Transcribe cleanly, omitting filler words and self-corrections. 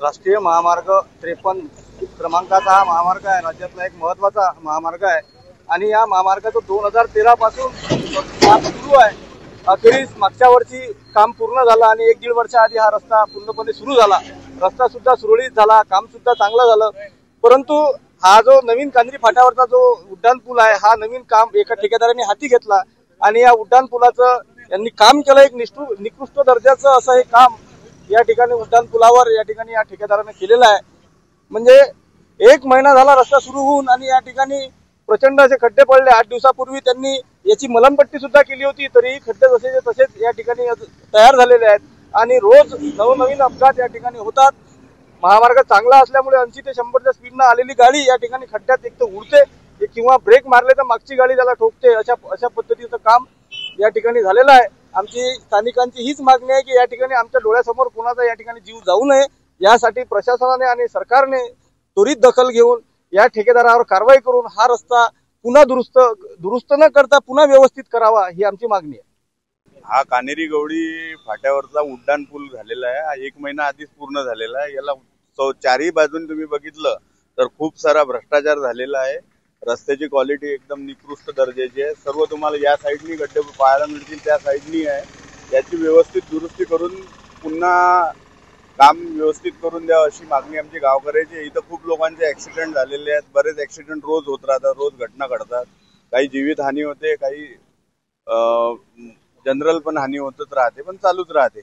राष्ट्रीय महामार्ग 53 क्रमांकाचा हा महामार्ग आहे। राज्यातला एक महत्त्वाचा महामार्ग आहे आणि या महामार्गाचं 2013 पासून काम सुरू आहे। अखेरीस मागच्या वर्षी काम पूर्ण झालं आणि 1-1.5 वर्षाआधी हा रस्ता पूर्णपणे सुरू झाला। रस्ता सुद्धा सुरळीत झाला, काम सुद्धा चांगलं झालं। परंतु हा जो नवीन कांद्री फाट्यावरचा जो उड्डाण पूल आहे, हा नवीन काम एका ठेकेदाराने हाती घेतला आणि या उड्डाण पुलाचं यांनी काम केलं। एक निकृष्ट दर्जाचं असं हे काम या ठिकाणी उड्डाण पुलावर या ठिकाणी या ठेकेदाराने केलेलं आहे। म्हणजे 1 महिना झाला रस्ता सुरू होऊन आणि या ठिकाणी प्रचंड असे खड्डे पडले। 8 दिवसापूर्वी त्यांनी याची मलमपट्टी सुद्धा केली होती, तरीही खड्डे जसेचे तसेच या ठिकाणी तयार झालेले आहेत आणि रोज नवनवीन अपघात या ठिकाणी होतात। महामार्ग चांगला असल्यामुळे 80 ते 100च्या स्पीडनं आलेली गाडी या ठिकाणी खड्ड्यात एक तर उडते किंवा ब्रेक मारले तर मागची गाडी त्याला ठोकते। अशा पद्धतीचं काम या ठिकाणी झालेलं आहे। आमची स्थानिकांची हीच मागणी आहे की या ठिकाणी आमच्या डोळ्यासमोर कोणाचा या ठिकाणी जीव जाऊ नये, यासाठी प्रशासनाने आणि सरकारने त्वरित दखल घेऊन या ठेकेदारावर कारवाई करून हा रस्ता पुन्हा दुरुस्त न करता पुन्हा व्यवस्थित करावा, ही आमची मागणी आहे। हा कानेरी गवळी फाट्यावरचा उड्डाण पूल झालेला आहे। हा 1 महिना आधीच पूर्ण झालेला आहे। याला चारही बाजून तुम्ही बघितलं तर खूप सारा भ्रष्टाचार झालेला आहे। रस्त्याची क्वालिटी एकदम निकृष्ट दर्जाची आहे। सर्व तुम्हाला या साईडनी गड्डे पाहायला मिळतील, त्या साईडनी आहे। याची व्यवस्थित दुरुस्ती करून पुन्हा काम व्यवस्थित करून द्यावं अशी मागणी आमची गावकऱ्याची आहे। इथं खूप लोकांचे ऍक्सिडेंट झालेले आहेत, बरेच ऍक्सिडेंट रोज होत राहतात, रोज घटना घडतात। काही जीवित हानी होते, काही जनरल पण हानी होतच राहते, पण चालूच राहते।